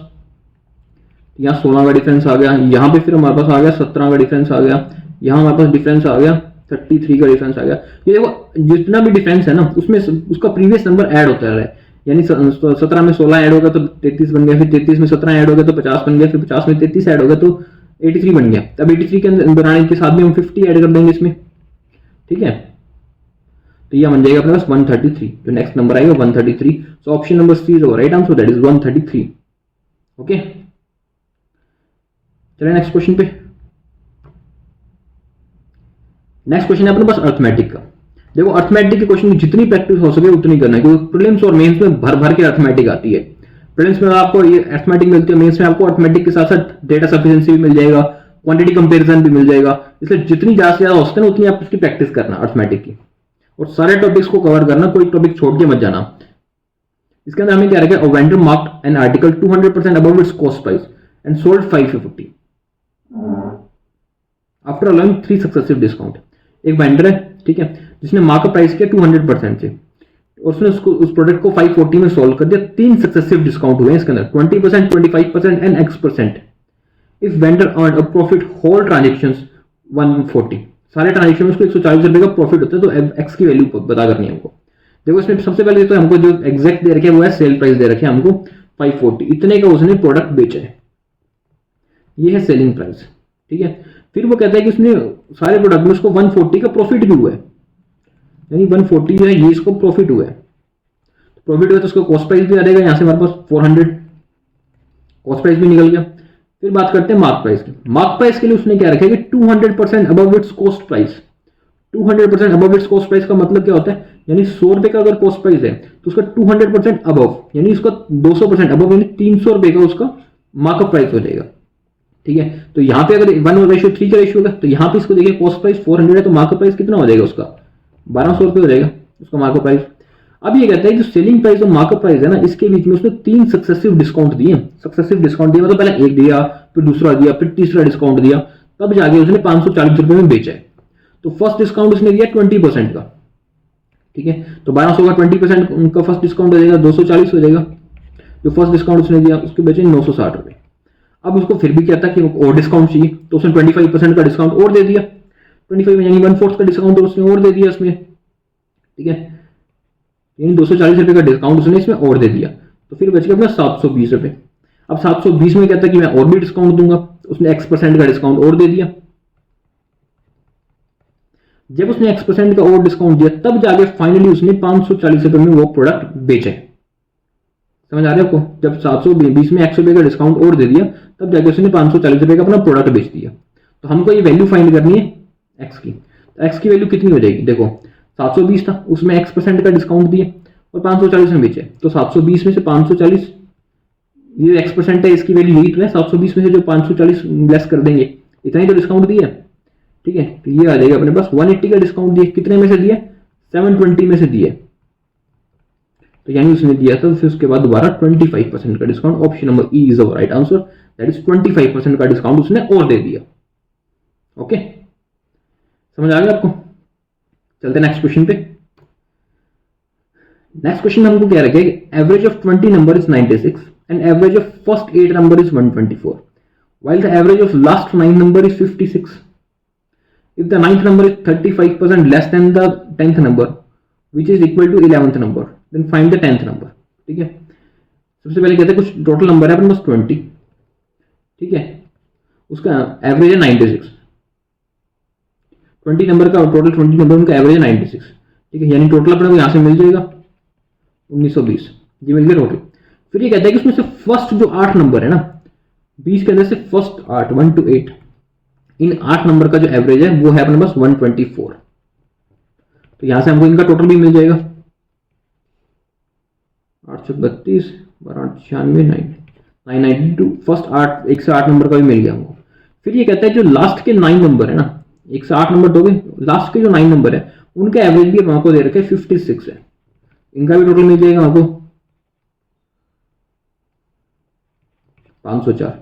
यहाँ 16 का डिफरेंस आ गया, यहाँ पे फिर हमारे पास आ गया 17 का डिफरेंस आ गया, यहाँ हमारे पास डिफरेंस आ गया 33 का डिफरेंस आ गया। ये देखो जितना भी डिफरेंस है ना उसमें उसका प्रीवियस नंबर ऐड होता है, यानी 17 में 16 ऐड हो गया तो 33 बन गया, फिर 33 में 17 ऐड हो गया तो 50 बन गया, फिर 50 में 33 ऐड हो गया तो 83 बन गया। तब 83 के अंदर बनाने के साथ में हम 50 ऐड कर देंगे इसमें, ठीक है। तो यह बन जाएगा अपने पास 133, जो नेक्स्ट नंबर आएगा 133। So option number C is our right answer, that is 133। Okay, चलिए नेक्स्ट क्वेश्चन पे। नेक्स्ट क्वेश्चन है अपने पास अर्थमेटिक का। देखो अर्थमेटिक के क्वेश्चन की जितनी प्रैक्टिस हो सके उतनी करना है, क्योंकि प्रीलिम्स और मेंस में भर भर के अर्थमेटिक आती है। प्रीलिम्स में आपको ये अर्थमेटिक मिलती है, मेंस में आपको अर्थमेटिक के साथ साथ डेटा सफिशिएंसी भी मिल जाएगा, क्वांटिटी कंपैरिजन भी मिल जाएगा। इसलिए जितनी ज्यादा से ज्यादा हो सके ना उतनी आप उसकी प्रैक्टिस करना अर्थमेटिक की, और सारे टॉपिक्स को कवर करना, कोई टॉपिक छोड़ के मत जाना। इसके अंदर हमें क्या रखा है, vendor marked an article 200% above it's cost price and sold 550 after allowing 3 successive discount. एक वेंडर है, ठीक है, जिसने मार्कअप प्राइस किया 200% से, और उसने उस प्रोडक्ट को 540 में सोल्व कर दिया। 3 सक्सेसिव डिस्काउंट हुए इसके अंदर, 20%, 25% and X%। If vendor earn a profit whole transactions 140, सारे ट्रांजेक्शन में उसको 140 रुपए का प्रॉफिट होता है, तो एक्स की वैल्यू पता करनी है हमको। देखो इसमें सबसे पहले तो हमको जो एग्जैक्ट दे रखे वो है सेल प्राइस दे रखे हमको 540, इतने का उसने प्रोडक्ट बेचा है, ये है सेलिंग प्राइस, ठीक है। फिर वो कहता है कि उसने सारे प्रोडक्ट में उसको 140 का प्रॉफिट भी हुआ है, यानी 140 जो है ये इसको प्रॉफिट हुआ है। प्रॉफिट हुआ तो उसको कॉस्ट प्राइस भी आ जाएगा, यहां से हमारे पास 400 कॉस्ट प्राइस भी निकल गया। फिर बात करते हैं मार्क प्राइस की। मार्क प्राइस के लिए उसने क्या रखा है कि 200% above it's cost price. 200% above it's cost price का मतलब क्या होता है, यानी 100 रुपए का अगर कॉस्ट प्राइस है तो उसका 200% अबव, यानी उसका 200% अबव, यानी 300 रुपए का उसका मार्कअप प्राइस हो जाएगा, ठीक है। तो यहाँ पे अगर 1:3 का रेशियो होगा तो यहाँ पे इसको देखिए कॉस्ट प्राइस 400 है तो मार्कअप प्राइस कितना हो जाएगा उसका 1200 रुपये हो जाएगा उसका मार्कअप प्राइस। अब ये कहता है जो सेलिंग प्राइस और मार्कअप प्राइस है ना, इसके बीच में उसने 3 सक्सेसिव डिस्काउंट दिए। सक्सेसिव डिस्काउंट दिया मतलब पहले एक दिया, फिर दूसरा दिया, फिर तीसरा डिस्काउंट दिया, तब जाके उसने 540 रुपये में बेचा है। तो फर्स्ट डिस्काउंट उसने दिया 20% का, ठीक है। तो 1200 का 20% उनका फर्स्ट डिस्काउंट हो जाएगा 240 हो जाएगा। जो फर्स्ट डिस्काउंट उसने दिया उसके बेचे 960 रुपये। अब उसको फिर भी कहता कि और डिस्काउंट चाहिए, तो उसने 25% का डिस्काउंट और दे दिया, 25 यानी 1/4 का डिस्काउंट उसने और दे दिया इसमें, ठीक है, यानी 240 रुपये का डिस्काउंट उसने इसमें और दे दिया। तो फिर बच गया अपना 720 रुपये। अब 720 में कहता कि मैं और भी डिस्काउंट दूंगा, उसने X% का डिस्काउंट और दे दिया। जब उसने X% का और डिस्काउंट दिया तब जाके फाइनली उसने 540 रुपये में वो प्रोडक्ट बेचे। समझ आ रहा है आपको, जब 720 में 100 रुपये का डिस्काउंट और दे दिया तब जाके उसने 540 रुपये का अपना प्रोडक्ट बेच दिया। तो हमको ये वैल्यू फाइंड करनी है एक्स की। तो एक्स की वैल्यू कितनी हो जाएगी, देखो 720 था, उसमें X% का डिस्काउंट दिए और 540 में बेचे, तो 720 में से 540, ये X% है, इसकी वैल्यू यही तो है, 720 में से जो 540 लेस कर देंगे इतना ही तो डिस्काउंट दिया, ठीक है। तो ये आ जाएगा अपने पास 180 का डिस्काउंट दिए, कितने में से दिया 720 में से दिए, तो यानी उसने दिया था। फिर उसके बाद दोबारा 25% का discount, option number E is our right answer, that is 25% का डिस्काउंट उसने और दे दिया। ओके, समझ आ गया आपको। चलते नेक्स्ट क्वेश्चन पे। नेक्स्ट क्वेश्चन हमको क्या रखे, average of 20 number is 96 and average of first 8 number is 124 while the average of last 9 number is 56. If the 9th number is 35% less than the 10th number which is equal to 11th number, then find the 10th number. ठीक है, सबसे पहले कहते हैं कुछ total number है अपने पास 20, ठीक है, उसका एवरेज है 96। 20 नंबर का टोटल 20 नंबर उनका एवरेज है 96, ठीक है, यानी टोटल अपने को यहाँ से मिल जाएगा 1920, ये मिल गया टोटल। फिर ये कहता है कि उसमें से फर्स्ट जो 8 नंबर है ना 20 के अंदर से फर्स्ट 8 1 to 8, इन 8 नंबर का जो एवरेज है वो है अपने पास 124। तो यहां से हमको इनका टोटल भी मिल जाएगा 832 1296 992, फर्स्ट 8 108 नंबर का भी मिल गया हमको। फिर ये कहता है जो लास्ट के 9 नंबर है ना, 108 नंबर तो गए, लास्ट के जो 9 नंबर है उनका एवरेज भी हमको दे रखे 56 है, इनका भी टोटल मिल जाएगा हमको 504।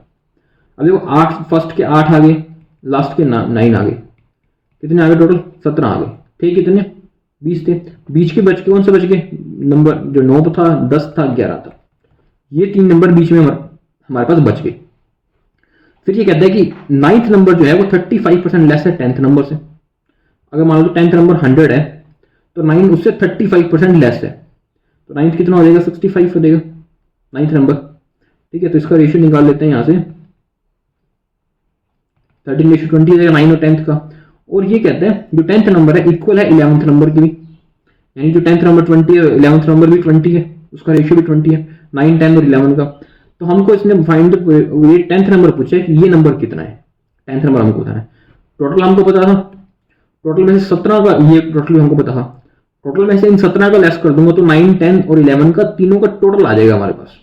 अब देखो 8 फर्स्ट के 8 आ गए, लास्ट के 9 आ गए, कितने आ गए टोटल 17 आ गए, थे कितने 20 थे, बीच के बच के कौन से बच गए नंबर, जो 9 था 10 था 11 था, ये 3 नंबर बीच में हमारे पास बच गए। फिर ये कहता है कि 9th नंबर जो है वो 35% लेस है 10th नंबर से। अगर मान लो 10th नंबर 100 है तो 9 उससे 35% लेस है, तो 9th कितना हो जाएगा 65 हो जाएगा 9th नंबर। ठीक है, तो इसका रेशियो निकाल लेते हैं यहाँ से 13:20 हो जाएगा 9 और 10th का। और ये कहते हैं जो 10th नंबर है इक्वल है 11th नंबर की भी, यानी जो 10th नंबर 20 है 11th नंबर भी 20 है, उसका रेशियो भी 20 है 9, 10 और 11 का। तो हमको इसने फाइंड ये 10th नंबर पूछा है कि ये नंबर कितना है, 10th नंबर हमको बताना है। टोटल हमको पता था, टोटल में से 17 का, ये टोटल हमको पता था, टोटल में से इन 17 का लेस कर दूंगा तो 9, 10 और 11 का तीनों का टोटल आ जाएगा हमारे पास।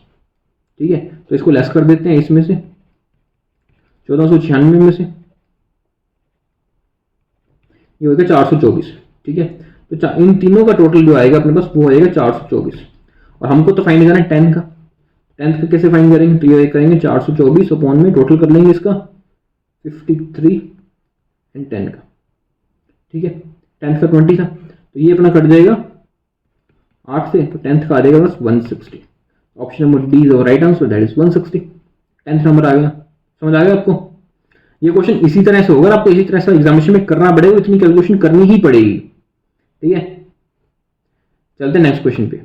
ठीक है, तो इसको लेस कर देते हैं इसमें से 1496 में से, ये हो गया 424। ठीक है, तो इन तीनों का टोटल जो आएगा अपने पास वो आएगा 424। और हमको तो फाइंड करना है 10 का, 10th का कैसे फाइंड करेंगे, तो ये करेंगे 424 अपॉन में टोटल कर लेंगे इसका 53 एंड 10 का। ठीक है, 10th का 20 था तो ये अपना कट जाएगा 8 से, तो 10th का आ जाएगा बस 160। Option number D is right answer, that is 160। 10th number आ गया, समझ आ गया आपको। ये क्वेश्चन इसी तरह से होगा, आपको इसी तरह से एग्जामिनेशन में करना पड़ेगा, इतनी कैलकुलेशन करनी ही पड़ेगी। ठीक है, चलते हैं नेक्स्ट क्वेश्चन पे।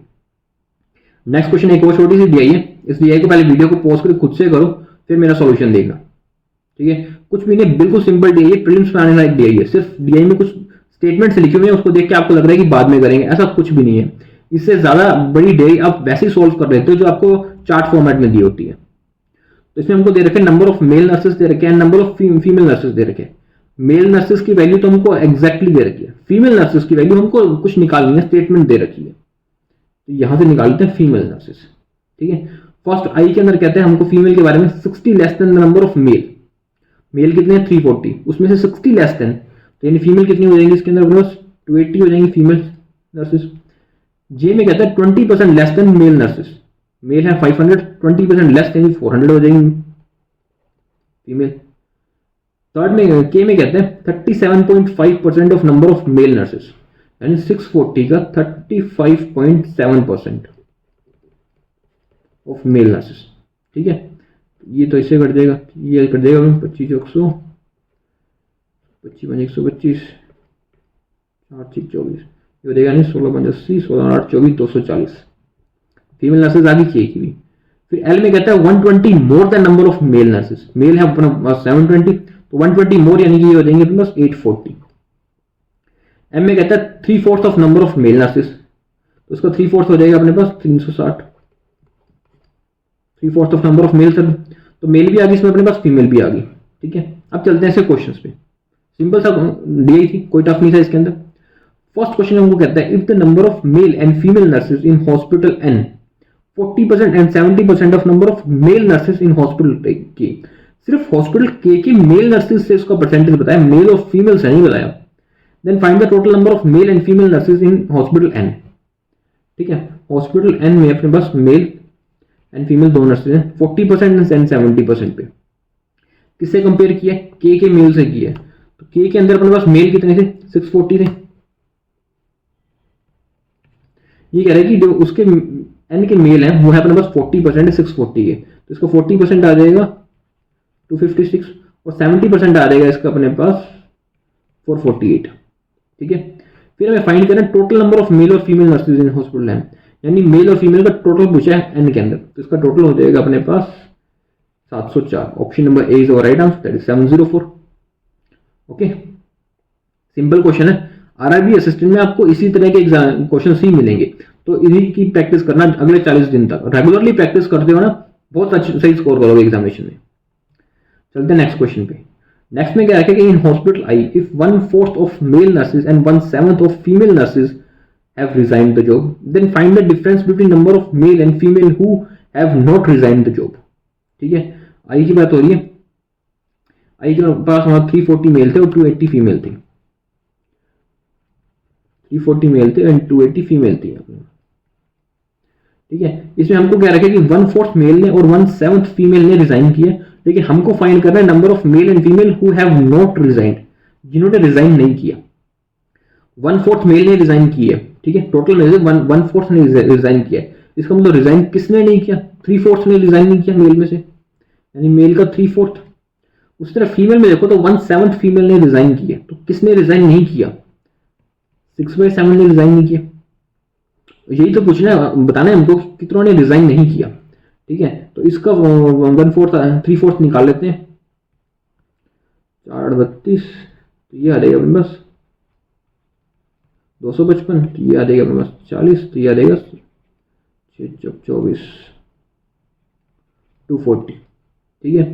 नेक्स्ट क्वेश्चन एक और छोटी सी डीआई है, इस डीआई को पहले वीडियो को पॉज करके खुद से करो फिर मेरा सॉल्यूशन देखना। ठीक है, कुछ भी नहीं, बिल्कुल सिंपल डीआई है, प्रीलिम्स में आने लायक डीआई है। सिर्फ डीआई में कुछ स्टेटमेंट्स लिखे हुए हैं, उसको देख के आपको लग रहा है कि बाद में करेंगे, ऐसा कुछ भी नहीं है। इससे ज्यादा बड़ी डीआई आप वैसे ही सोल्व कर लेते हो जो आपको चार्ट फॉर्मेट में दी होती है। तो इसमें हमको दे रखे नंबर ऑफ मेल नर्सेस दे रखे हैं, नंबर ऑफ फीमेल नर्सेस दे रखे हैं। मेल नर्सेस की वैल्यू तो हमको एग्जैक्टली दे रखी है, फीमेल नर्सेस की वैल्यू हमको कुछ निकालनी है, स्टेटमेंट दे रखी है, तो यहां से निकालते हैं फीमेल नर्सेस। ठीक है, फर्स्ट आई के अंदर कहते हैं हमको फीमेल के बारे में 60 less than the number of male. Male कितने हैं 340, उसमें से 60 लेस देन, तो यानी फीमेल कितनी हो जाएंगी इसके अंदर बस 280 हो जाएंगी फीमेल नर्सेस। जे में कहता है 20% less than male nurses, male है 500, 20% लेस यानी 400 हो जाएंगी फीमेल। थर्ड में के में कहते हैं 37.5% of number of mail nurses, यानी 640 का 35.7% ऑफ मेल नर्सेस। ठीक है, ये तो इससे कट जाएगा, ये कट जाएगा 25 100, 25 125, 8 24, ये हो जाएगा नहीं 16 5 80, 16 8 24 240 फीमेल नर्सेज आगे की भी। फिर एल में कहता है 120 more than number of male nurses, male है अपना 720, तो 120 मोर यानी कि ये हो जाएंगे अपने पास 840। एम में कहता है 3/4 of number of male nurses, तो उसका 3/4 हो जाएगा अपने पास 360, 3/4 of number of mail sir, तो मेल भी आ गई इसमें अपने पास, फीमेल भी आ गई। ठीक है, अब चलते हैं ऐसे क्वेश्चन पे, सिंपल सा डीआई थी, कोई टफ नहीं था इसके अंदर। फर्स्ट क्वेश्चन हमको कहता है if the number of male and female nurses in hospital N 40% and 70% of number of male nurses in hospital के, सिर्फ हॉस्पिटल के की मेल नर्सेज से उसका परसेंटेज बताया, मेल और फीमेल से नहीं बताया। Then find the total number of male and female nurses in hospital N. ठीक है, हॉस्पिटल एन में अपने पास मेल एंड फीमेल दोनों नर्सेज हैं, 40% एंड 70% पे। किससे कंपेयर किया, के मेल से किया, तो के के अंदर अपने पास मेल कितने थे 640 थे। ये कह रहा है कि जो उसके एन के मेल हैं वो है अपने पास 40% 640 के, तो इसका 40% आ जाएगा 256 और 70% आ जाएगा इसका अपने पास 448। ठीक है, फिर हमें फाइंड करना टोटल नंबर ऑफ मेल और female nurses in hospital N, यानी मेल और फीमेल का टोटल पूछा है एन के अंदर, तो इसका टोटल हो जाएगा अपने पास 704। Option number A is our right answer, that is 704। Okay, simple question है, आरआरबी असिस्टेंट में आपको इसी तरह के एग्जाम क्वेश्चन ही मिलेंगे, तो इन्हीं की प्रैक्टिस करना अगले 40 दिन तक, रेगुलरली प्रैक्टिस करते हो ना, बहुत अच्छी सही स्कोर करोगे एग्जामिनेशन में। चलते हैं नेक्स्ट क्वेश्चन पे। नेक्स्ट में क्या रखेगा, in hospital I if 1/4 of male nurses and 1/7 of female nurses have resigned the job, then find the difference between number of male and female who have not resigned the job। ठीक है, आई की बात हो रही है, आई के पास हमारा 340 mail थे और 280 फीमेल थे, 340 मेल थे एंड 280 फीमेल थी। ठीक है, इसमें हमको क्या रखे कि 1/4 मेल ने और 1/7 फीमेल ने रिजाइन किया, लेकिन हमको फाइंड करना है number of male and female who have not resigned, जिन्होंने रिजाइन नहीं किया। 1/4 मेल ने रिजाइन की है, ठीक है, टोटल में से 1/4 ने रिजाइन किया है। इसका मतलब रिजाइन किसने नहीं किया, 3/4 ने रिजाइन नहीं किया मेल में से, यानी मेल का 3/4। उस तरह फीमेल में देखो तो 1/7 फीमेल ने रिजाइन किया, तो किसने रिजाइन नहीं किया, 6/7 ने रिजाइन नहीं किया। यही तो पूछना है, बताना है हमको कितनों ने रिजाइन नहीं किया, ठीक है। तो इसका 1/4 3/4 निकाल लेते हैं, 4/32, तो ये आ जाएगा अपने पास 255, तो ये आ जाएगा अपने पास 40, तो ये आ जाएगा 6/24 240, ठीक है।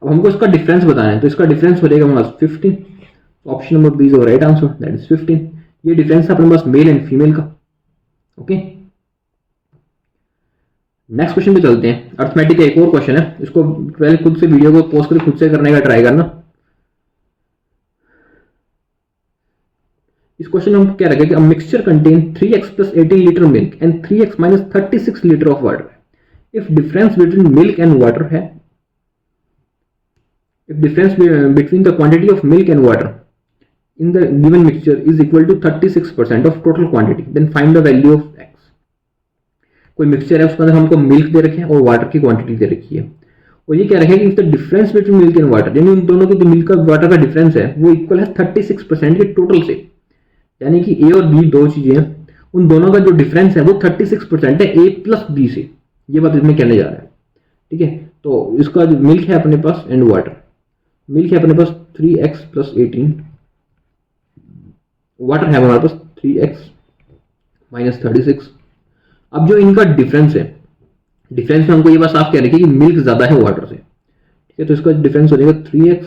अब हमको इसका डिफरेंस बताना है, तो इसका डिफरेंस हो जाएगा हमारे पास 15, option number B is the right answer, that is 15। ये डिफरेंस है अपने पास मेल एंड फीमेल का, ओके। नेक्स्ट क्वेश्चन पे चलते हैं। अर्थमेटिक का एक और क्वेश्चन है, इसको पहले खुद से वीडियो को पॉज करके खुद से करने का ट्राई करना। इस क्वेश्चन में हम क्या रखें कि mixture contain 3x + 18 litre milk and 3x - 36 litre of water. If difference between milk and water है, if difference between the quantity of milk and water in the given mixture is equal to 36% of total quantity, then find the value of x। कोई mixture है, उसके अंदर हमको milk दे रखे हैं और water की क्वांटिटी दे रखी है, और ये क्या रखे कि if the difference between milk and water, यानी उन दोनों की जो मिल्क और वाटर का डिफरेंस है वो इक्वल है 36% के टोटल से, यानी कि ए और बी दो चीजें हैं, उन दोनों का जो डिफरेंस है वो 36% है ए प्लस बी से, ये बात इसमें कहने जा रहा है, ठीक है। तो इसका जो मिल्क है अपने पास एंड वाटर, मिल्क है अपने पास 3x + 18, वाटर है हमारे पास 3x - 36। अब जो इनका डिफरेंस है, डिफरेंस में हमको ये बात साफ कह रही है कि मिल्क ज्यादा है वाटर से, ठीक है। तो इसका डिफरेंस हो जाएगा 3x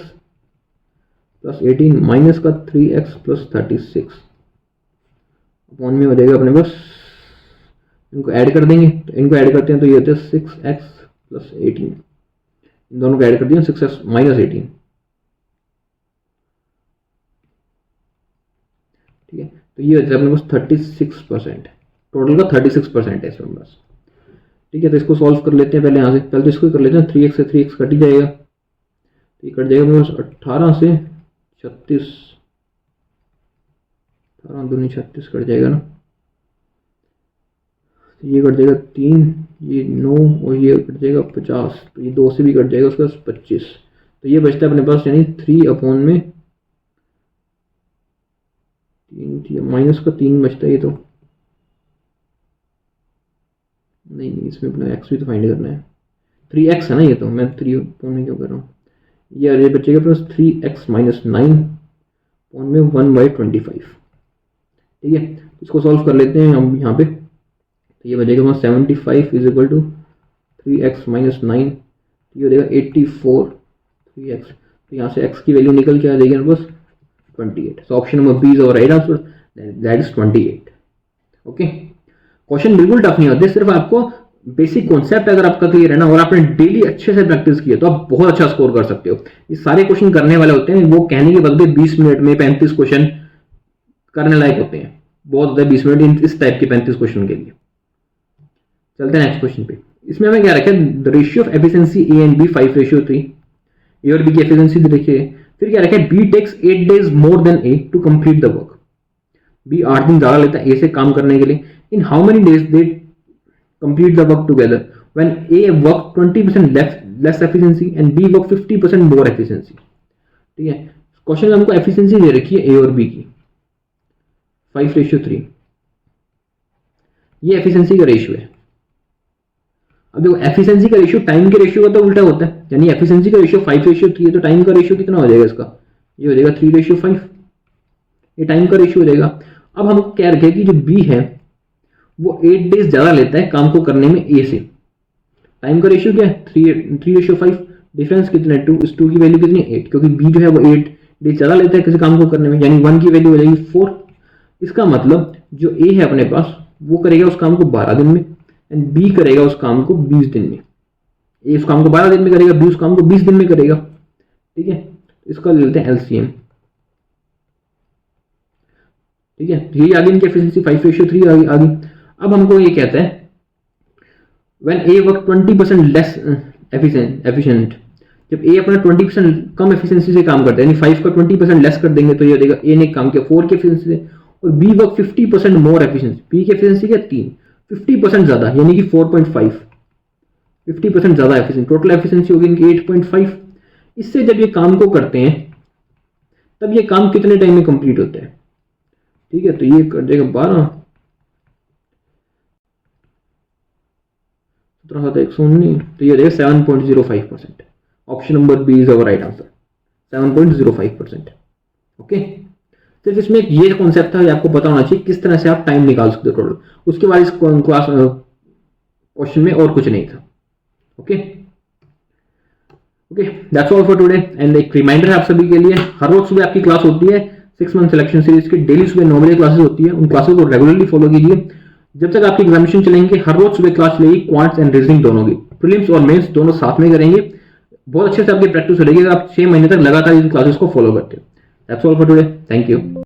+ 18 माइनस का 3x + 36 अपॉन में हो जाएगा अपने पास, इनको ऐड कर देंगे, तो इनको ऐड करते हैं तो ये होता है 6x + 18, इन दोनों को ऐड कर दिया 6x - 18, ठीक है। तो ये होता है अपने पास 36%, टोटल का 36% है इसमें बस, ठीक है। तो इसको सॉल्व कर लेते हैं पहले यहाँ से, पहले तो इसको कर लेते हैं, 3x से 3x कट ही जाएगा, तो ये कट जाएगा अपने पास 18 से 36, 18 दूनी 36 कट जाएगा ना, तो ये कट जाएगा 3, ये 9 और ये कट जाएगा 50, तो ये 2 से भी कट जाएगा उसके पास 25, तो ये बचता है अपने पास यानी 3 अपॉन में 3, माइनस का 3 बचता है, ये तो नहीं, इसमें अपना x भी तो फाइंड करना है, 3x है ना ये, तो मैं 3 अपॉन में क्यों कर रहा हूँ, ये बचेगा अपने पास 3x - 9 अपॉन में 1/25, ठीक है। इसको सॉल्व कर लेते हैं हम यहाँ पे, तो ये बचेगा 75 = 3x - 9, ये हो जाएगा 84 3x, तो यहाँ से x की वैल्यू निकल के आ जाएगी मेरे पास 28। So option number B is our right answer, that is 28, okay. Question बिल्कुल टफ नहीं होते, सिर्फ आपको बेसिक कॉन्सेप्ट अगर आपका क्लियर है ना और आपने डेली अच्छे से प्रैक्टिस किया तो आप बहुत अच्छा स्कोर कर सकते हो। ये सारे क्वेश्चन करने वाले होते हैं, वो कहने के बदले 20 मिनट में 35 क्वेश्चन करने लायक होते हैं, बहुत ज्यादा 20 मिनट इस टाइप के 35 क्वेश्चन के लिए। चलते हैं नेक्स्ट क्वेश्चन पे। इसमें हमें क्या रखा है, the ratio of efficiency A and B 5:3, A और बी की एफिशिएंसी देखिए। फिर क्या रखा है, B takes 8 days more than A to complete the work, B 8 दिन ज्यादा लेता है ए से काम करने के लिए। In how many days they complete the work together when A work 20% less efficiency and B work 50% more efficiency, ठीक है। क्वेश्चन में हमको एफिशिएंसी दे रखी है ए और बी की 5:3, ये एफिशिएंसी का रेशियो है। अब देखो एफिशिएंसी का रेशियो टाइम के रेशियो का तो उल्टा होता है, यानी एफिशिएंसी का रेशियो 5:3 है, तो टाइम का रेशियो कितना हो जाएगा इसका, ये हो जाएगा 3:5, ये टाइम का रेशियो हो जाएगा। अब हम क्या रखें कि जो बी है वो 8 days ज्यादा लेता है काम को करने में ए से, टाइम का रेशियो क्या है 3:5, डिफरेंस कितना है 2, इस 2 की वैल्यू कितनी है 8, क्योंकि बी जो है वो 8 days ज्यादा लेता है किसी काम को करने में, यानी 1 की वैल्यू हो जाएगी 4। इसका मतलब जो ए है अपने पास वो करेगा उस काम को 12 दिन में एंड बी करेगा उस काम को 20 दिन में। ए उस काम को 12 दिन में करेगा, बी उस काम को 20 दिन में करेगा, ठीक है। इसका ले लेते हैं एलसीएम, ठीक है। यही आगे इनकी एफिशिएंसी 5:3 आ गई। अब हमको ये कहता है when A work 20% less efficient, जब ए अपना 20% कम एफिशिएंसी से काम करता है, यानी 5 का 20% लेस कर देंगे तो ये देगा ए ने काम किया 4 की एफिशिएंसी से, और B work 50% more efficiency, B की एफिशिएंसी क्या 3, 50% ज्यादा यानी कि 4.5, 50% ज्यादा एफिशिएंसी, टोटल एफिशिएंसी होगी इनकी 8.5। इससे जब ये काम को करते हैं तब ये काम कितने टाइम में कंप्लीट होता है? ठीक है, तो ये कर देगा 12, 17,119, तो ये देगा 7.05%। Option number B is our right answer, 7.05%। Okay, सिर्फ इसमें एक ये कॉन्सेप्ट था, आपको पता होना चाहिए किस तरह से आप टाइम निकाल सकते हो टोटल, उसके बाद इस क्लास क्वेश्चन में और कुछ नहीं था। Okay okay, that's all for today. And एक रिमाइंडर है आप सभी के लिए, हर रोज सुबह आपकी क्लास होती है 6 मंथ सिलेक्शन सीरीज की, डेली सुबह 9 बजे क्लासेस होती है, उन क्लासेस को रेगुलरली फॉलो कीजिए। जब तक आपकी एग्जामिनेशन चलेंगे हर रोज सुबह क्लास लेगी, क्वांट्स एंड रीजनिंग दोनों की, प्रीलिम्स और मेंस दोनों साथ में करेंगे। बहुत अच्छे से आपकी प्रैक्टिस हो रहेगी अगर आप 6 महीने तक लगातार इन क्लासेस को फॉलो करते हो। That's all for today, thank you.